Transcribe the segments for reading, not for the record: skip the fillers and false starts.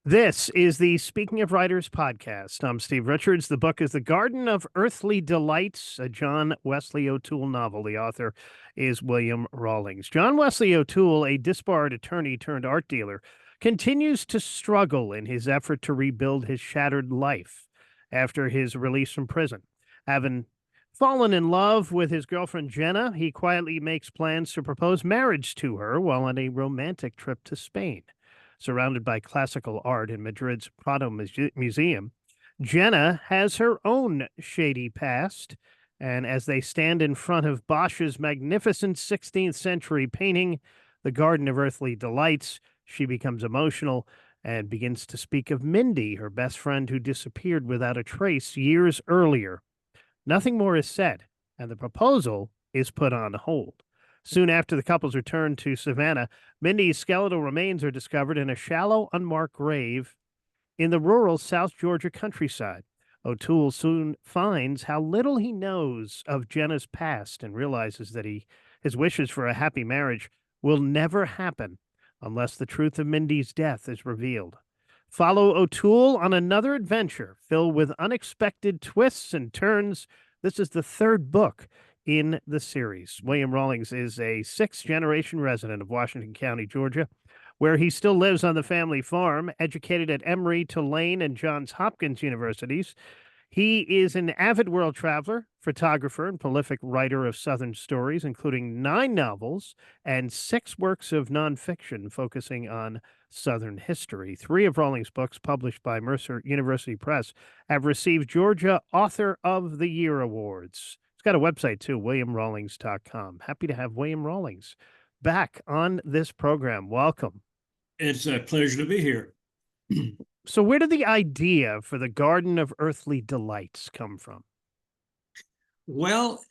This is the Speaking of Writers podcast. I'm Steve Richards. The book is The Garden of Earthly Delights, a John Wesley O'Toole novel. The author is William Rawlings. John Wesley O'Toole, a disbarred attorney turned art dealer, continues to struggle in his effort to rebuild his shattered life after his release from prison. Having fallen in love with his girlfriend Jenna, he quietly makes plans to propose marriage to her while on a romantic trip to Spain. Surrounded by classical art in Madrid's Prado Museum, Jenna has her own shady past, and as they stand in front of Bosch's magnificent 16th century painting, The Garden of Earthly Delights, she becomes emotional and begins to speak of Mindy, her best friend who disappeared without a trace years earlier. Nothing more is said, and the proposal is put on hold. Soon after the couple's return to Savannah, Mindy's skeletal remains are discovered in a shallow, unmarked grave in the rural South Georgia countryside. O'Toole soon finds how little he knows of Jenna's past and realizes that his wishes for a happy marriage will never happen unless the truth of Mindy's death is revealed. Follow O'Toole on another adventure filled with unexpected twists and turns. This is the third book in the series. William Rawlings is a sixth-generation resident of Washington County, Georgia, where he still lives on the family farm. Educated at Emory, Tulane, and Johns Hopkins universities, he is an avid world traveler, photographer, and prolific writer of Southern stories, including 9 novels and 6 works of nonfiction focusing on Southern history. 3 of Rawlings' books, published by Mercer University Press, have received Georgia Author of the Year awards. It's got a website, too, williamrawlings.com. Happy to have William Rawlings back on this program. Welcome. It's a pleasure to be here. So where did the idea for the Garden of Earthly Delights come from? Well,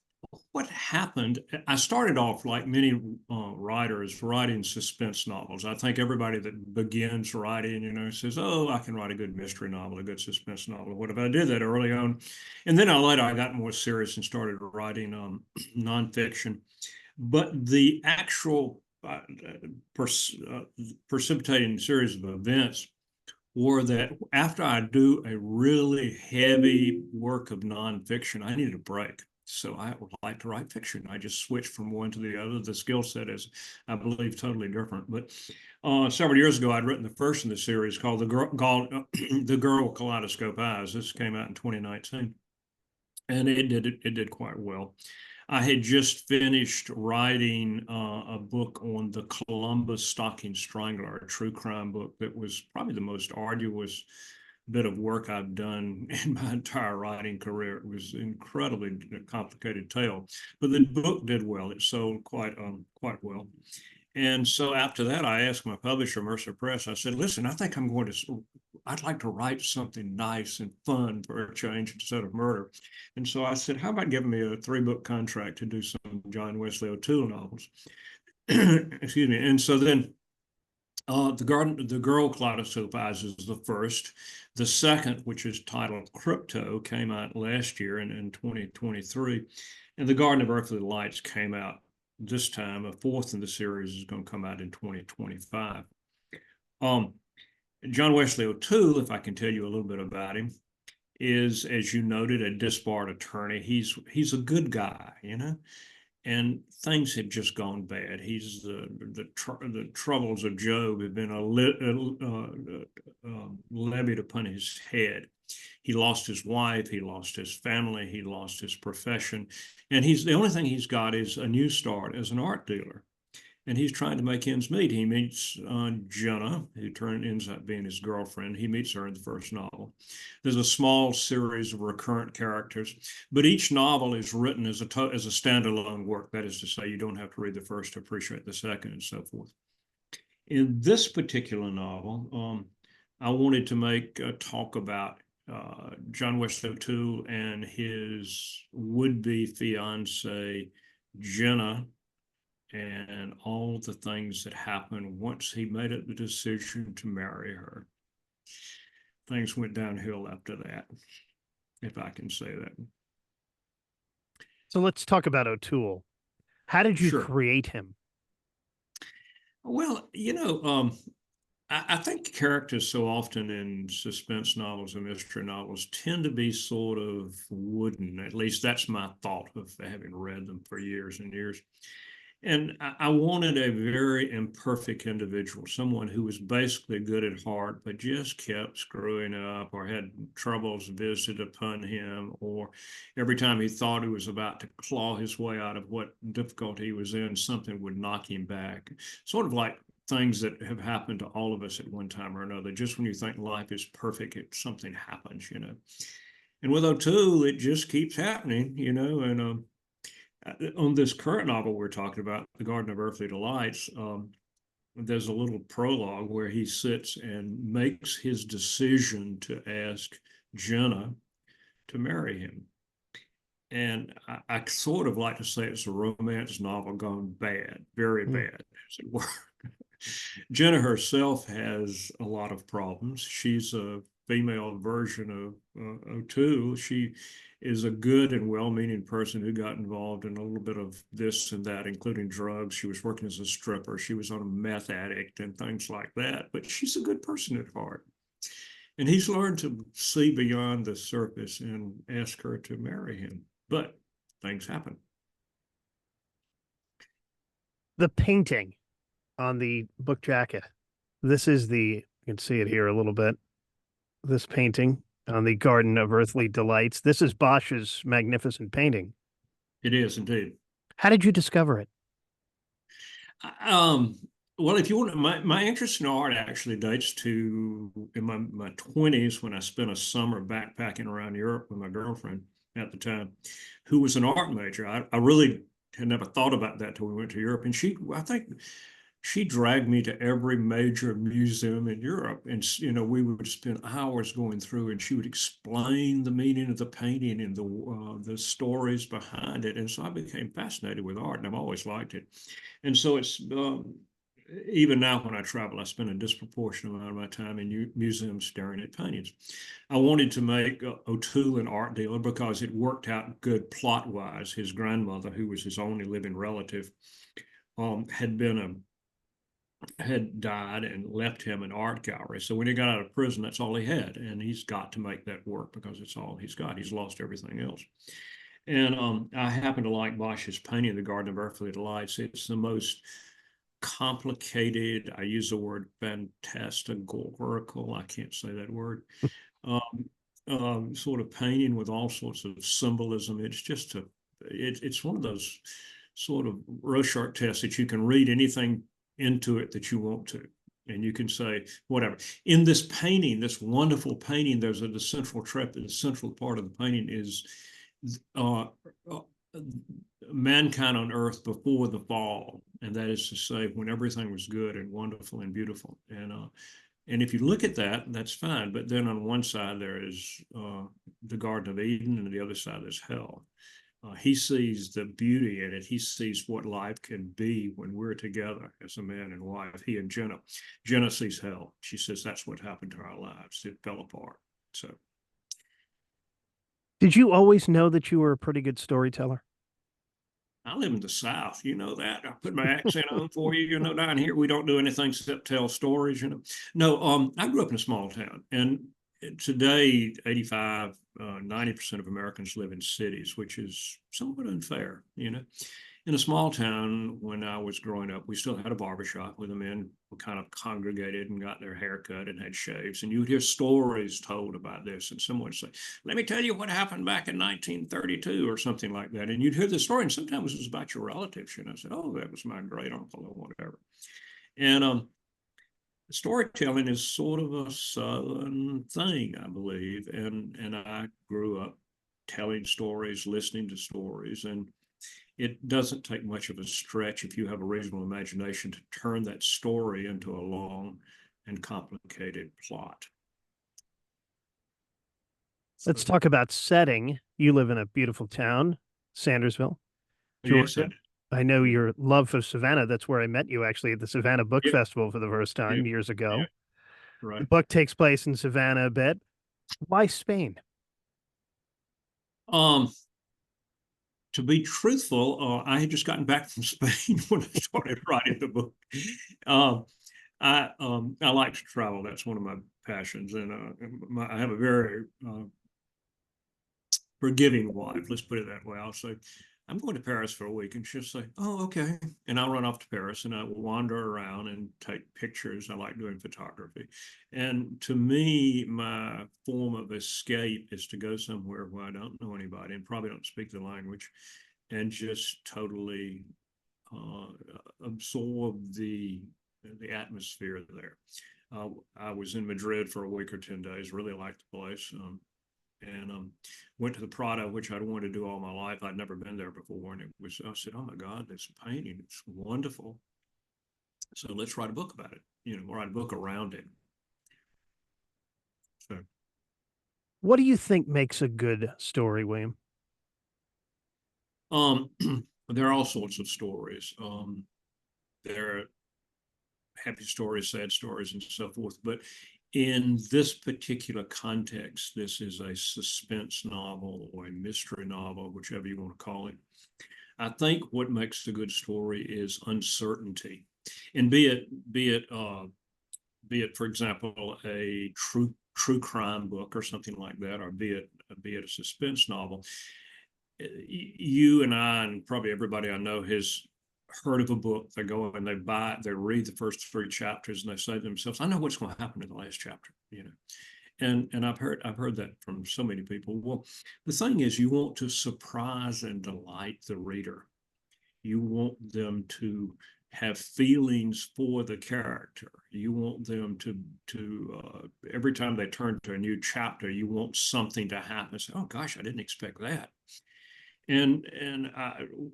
what happened, I started off like many writers writing suspense novels. I think everybody that begins writing, says, oh, I can write a good mystery novel, a good suspense novel. What if I did that early on? And then later I got more serious and started writing nonfiction. But the actual precipitating series of events were that after I do a really heavy work of nonfiction, I need a break. So I would like to write fiction. I just switched from one to the other. The skill set is, I believe, totally different. But several years ago, I'd written the first in the series called The Girl with Kaleidoscope Eyes. This came out in 2019, and it did quite well. I had just finished writing a book on the Columbus Stocking Strangler, a true crime book that was probably the most arduous bit of work I've done in my entire writing career. It was an incredibly complicated tale, but the book did well. It sold quite well. And so after that, I asked my publisher, Mercer Press, I said, listen, I'd like to write something nice and fun for a change instead of murder. And so I said, how about giving me a 3-book contract to do some John Wesley O'Toole novels? Excuse me. And so then the Girl Kaleidoscope Eyes is the first. The second, which is titled Crypto, came out last year in 2023. And The Garden of Earthly Lights came out this time. A fourth in the series is going to come out in 2025. John Wesley O'Toole, if I can tell you a little bit about him, is, as you noted, a disbarred attorney. He's a good guy, and things have just gone bad. He's the troubles of Job have been levied upon his head. He lost his wife, he lost his family, he lost his profession, and the only thing he's got is a new start as an art dealer. And he's trying to make ends meet. He meets Jenna, who ends up being his girlfriend. He meets her in the first novel. There's a small series of recurrent characters, but each novel is written as a standalone work. That is to say, you don't have to read the first to appreciate the second, and so forth. In this particular novel, I wanted to talk about John Wesley O'Toole and his would-be fiancée, Jenna, and all the things that happened once he made the decision to marry her. Things went downhill after that, if I can say that. So let's talk about O'Toole. How did you create him? Well, I think characters so often in suspense novels and mystery novels tend to be sort of wooden. At least that's my thought of having read them for years and years. And I wanted a very imperfect individual, someone who was basically good at heart, but just kept screwing up or had troubles visited upon him, or every time he thought he was about to claw his way out of what difficulty he was in, something would knock him back. Sort of like things that have happened to all of us at one time or another. Just when you think life is perfect, something happens, you know. And with O'Toole, it just keeps happening, you know, and on this current novel we're talking about, The Garden of Earthly Delights, there's a little prologue where he sits and makes his decision to ask Jenna to marry him. And I sort of like to say it's a romance novel gone bad, very bad, as it were. Jenna herself has a lot of problems. She's a female version of O'Toole. She is a good and well-meaning person who got involved in a little bit of this and that, including drugs. She was working as a stripper. She was on a meth addict and things like that. But she's a good person at heart. And he's learned to see beyond the surface and ask her to marry him. But things happen. The painting on the book jacket. This is you can see it here a little bit. This painting on the Garden of Earthly Delights. This is Bosch's magnificent painting. It is indeed. How did you discover it? Well, if you want, my interest in art actually dates to in my 20s when I spent a summer backpacking around Europe with my girlfriend at the time, who was an art major. I really had never thought about that till we went to Europe. And I think she dragged me to every major museum in Europe. And, you know, we would spend hours going through and she would explain the meaning of the painting and the stories behind it. And so I became fascinated with art and I've always liked it. And so it's, even now when I travel, I spend a disproportionate amount of my time in museums staring at paintings. I wanted to make O'Toole an art dealer because it worked out good plot-wise. His grandmother, who was his only living relative, had died and left him an art gallery. So when he got out of prison, that's all he had. And he's got to make that work because it's all he's got. He's lost everything else. And I happen to like Bosch's painting, The Garden of Earthly Delights. It's the most complicated, I use the word fantastical, I can't say that word, sort of painting with all sorts of symbolism. It's just it's one of those sort of Rorschach tests that you can read anything into it that you want to. And you can say whatever. In this painting, this wonderful painting, there's the central part of the painting is mankind on earth before the fall, and that is to say when everything was good and wonderful and beautiful. And if you look at that, that's fine. But then on one side there is the Garden of Eden, and on the other side there's hell. He sees the beauty in it. He sees what life can be when we're together as a man and wife. He and Jenna. Jenna sees hell. She says that's what happened to our lives. It fell apart. So. Did you always know that you were a pretty good storyteller? I live in the South, you know that. I put my accent on for you. You know, down here we don't do anything except tell stories. You know, no. I grew up in a small town, and today 85, 90% of Americans live in cities, which is somewhat unfair. You know, in a small town, when I was growing up, we still had a barbershop where the men were kind of congregated and got their hair cut and had shaves. And you would hear stories told about this. And someone would say, let me tell you what happened back in 1932 or something like that. And you'd hear the story. And sometimes it was about your relatives. And I said, oh, that was my great uncle or whatever. And storytelling is sort of a Southern thing, I believe. And I grew up telling stories, listening to stories. And it doesn't take much of a stretch if you have a reasonable imagination to turn that story into a long and complicated plot. Let's talk about setting. You live in a beautiful town, Sandersville, Yes, Georgia. I know your love for Savannah. That's where I met you actually at the Savannah Book Festival for the first time years ago. Right. The book takes place in Savannah a bit. Why Spain? To be truthful, I had just gotten back from Spain when I started writing the book. I like to travel. That's one of my passions, and I have a very forgiving wife. Let's put it that way. I'll say, I'm going to Paris for a week, and she'll say, "Oh, okay," and I'll run off to Paris, and I will wander around and take pictures. I like doing photography, and to me, my form of escape is to go somewhere where I don't know anybody and probably don't speak the language, and just totally uh, absorb the atmosphere there. I was in Madrid for a week or 10 days, really liked the place. And went to the Prado, which I'd wanted to do all my life. I'd never been there before. And I said, oh my God, this painting, it's wonderful. So let's write a book about it, write a book around it. So, What do you think makes a good story, William? there are all sorts of stories. There are happy stories, sad stories, and so forth. But in this particular context, this is a suspense novel or a mystery novel, whichever you want to call it. I think what makes a good story is uncertainty, and be it, for example, a true crime book or something like that, or be it a suspense novel. You and I, and probably everybody I know, has heard of a book. They go and they buy it, they read the first 3 chapters, and they say to themselves, "I know what's going to happen in the last chapter." And I've heard that from so many people. Well, the thing is, you want to surprise and delight the reader. You want them to have feelings for the character. You want them to every time they turn to a new chapter, you want something to happen. Say, "Oh gosh, I didn't expect that." And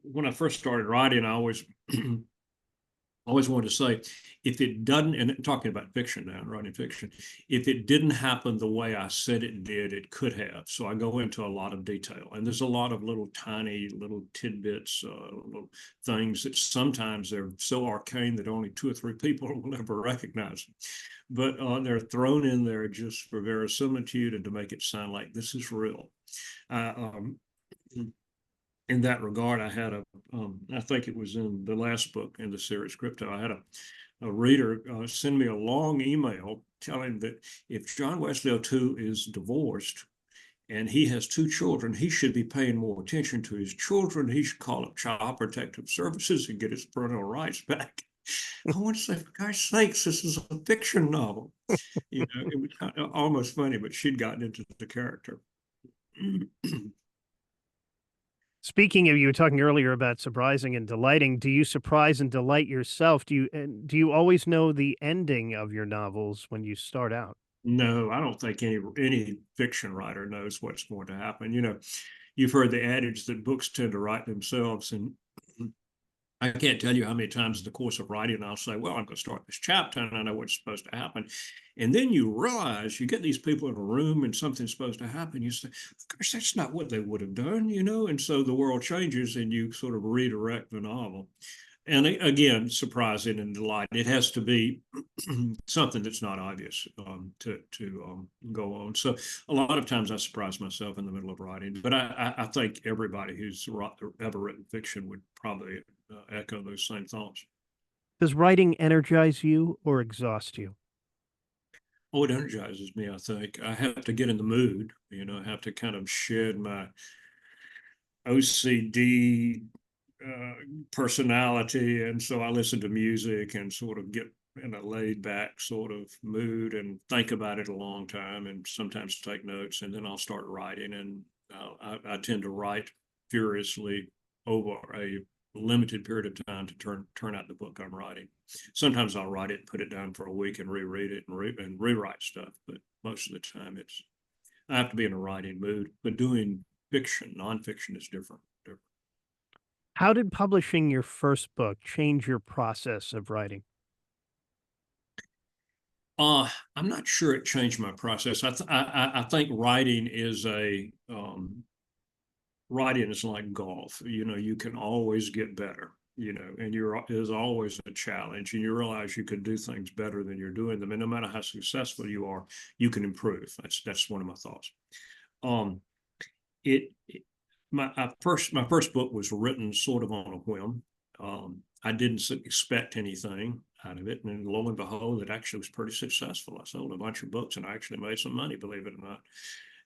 when I first started writing, I always always wanted to say, if it doesn't, and talking about fiction now, writing fiction, if it didn't happen the way I said it did, it could have. So I go into a lot of detail, and there's a lot of little tiny little tidbits, little things that sometimes they're so arcane that only 2 or 3 people will ever recognize them. But they're thrown in there just for verisimilitude and to make it sound like this is real. In that regard, I had I think it was in the last book in the series, Crypto, I had a reader send me a long email telling that if John Wesley O'Toole is divorced and he has 2 children, he should be paying more attention to his children. He should call up Child Protective Services and get his parental rights back. I want to say, for gosh sakes, this is a fiction novel. It was kind of almost funny, but she'd gotten into the character. Speaking of, you were talking earlier about surprising and delighting. Do you surprise and delight yourself? Do you always know the ending of your novels when you start out? No, I don't think any fiction writer knows what's going to happen. You've heard the adage that books tend to write themselves, and I can't tell you how many times in the course of writing I'll say, well, I'm going to start this chapter and I know what's supposed to happen. And then you realize you get these people in a room and something's supposed to happen. You say, gosh, that's not what they would have done, And so the world changes and you sort of redirect the novel. And again, surprising and delight. It has to be something that's not obvious to go on. So a lot of times I surprise myself in the middle of writing, but I think everybody who's ever written fiction would probably echo those same thoughts. Does writing energize you or exhaust you? Oh, it energizes me, I think. I have to get in the mood, I have to kind of shed my OCD personality. And so I listen to music and sort of get in a laid back sort of mood and think about it a long time and sometimes take notes. And then I'll start writing. And I tend to write furiously over a limited period of time to turn out the book I'm writing. Sometimes I'll write it, put it down for a week and reread it and rewrite stuff. But most of the time I have to be in a writing mood. But doing fiction, nonfiction is different. How did publishing your first book change your process of writing? I'm not sure it changed my process. I think writing is like golf. You can always get better. And there's always a challenge, and you realize you could do things better than you're doing them. And no matter how successful you are, you can improve. That's one of my thoughts. Um, it my first book was written sort of on a whim. I didn't expect anything out of it. And lo and behold, it actually was pretty successful. I sold a bunch of books and I actually made some money, believe it or not.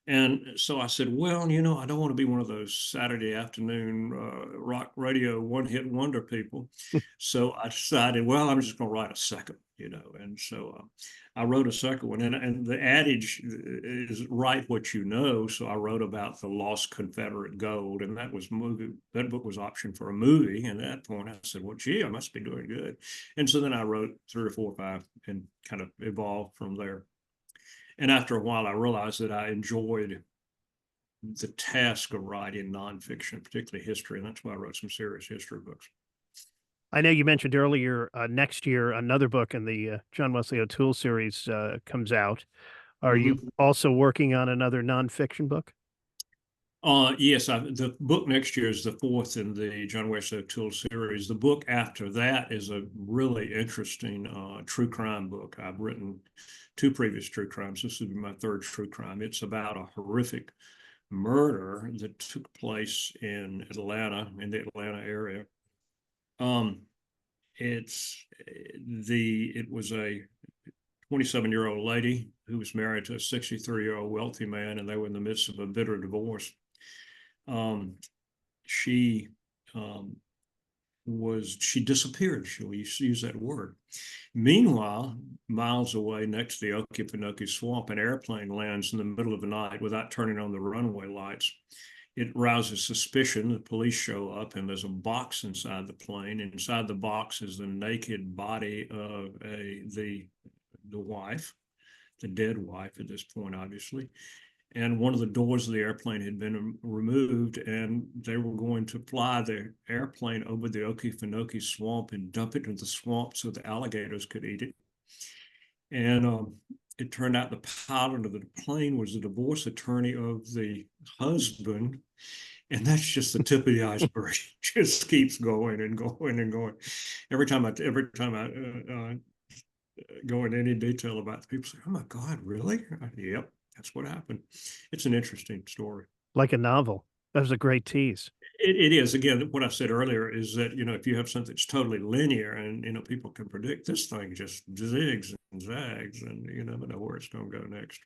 And so I said, well, you know, I don't want to be one of those Saturday afternoon rock radio one-hit wonder people. So I decided, well, I'm just going to write a second, you know. And so I wrote a second one. And the adage is write what you know. So I wrote about the lost Confederate gold. And that book was optioned for a movie. And at that point, I said, well, gee, I must be doing good. And so then I wrote 3 or 4 or 5 and kind of evolved from there. And after a while, I realized that I enjoyed the task of writing nonfiction, particularly history. And that's why I wrote some serious history books. I know you mentioned earlier, next year, another book in the John Wesley O'Toole series comes out. Are you also working on another nonfiction book? Yes, the book next year is the 4th in the John Wesley O'Toole series. The book after that is a really interesting true crime book. I've written 2 previous true crimes. This would be my 3rd true crime. It's about a horrific murder that took place in Atlanta, in the Atlanta area. It was a 27-year-old lady who was married to a 63-year-old wealthy man, and they were in the midst of a bitter divorce. She disappeared. She'll use that word. Meanwhile, miles away next to the Okefenokee Swamp, an airplane lands in the middle of the night without turning on the runway lights. It rouses suspicion. The police show up, and there's a box inside the plane. Inside the box is the naked body of the wife, the dead wife at this point, obviously. And one of the doors of the airplane had been removed, and they were going to fly the airplane over the Okefenokee Swamp and dump it into the swamp so the alligators could eat it. And it turned out the pilot of the plane was the divorce attorney of the husband. And that's just the tip of the iceberg. It just keeps going and going and going. Every time I go into any detail about it, people say, "Oh my God, really?" Yep, that's what happened. It's an interesting story. Like a novel. That was a great tease. It is. Again, what I said earlier is that, you know, if you have something that's totally linear and, you know, people can predict, this thing just zigs and zags and you never know where it's going to go next.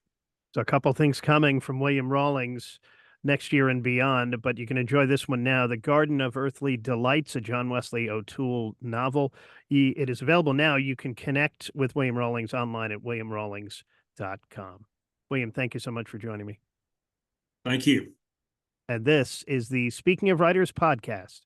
So a couple things coming from William Rawlings next year and beyond, but you can enjoy this one now. The Garden of Earthly Delights, a John Wesley O'Toole novel. It is available now. You can connect with William Rawlings online at williamrawlings.com. William, thank you so much for joining me. Thank you. And this is the Speaking of Writers podcast.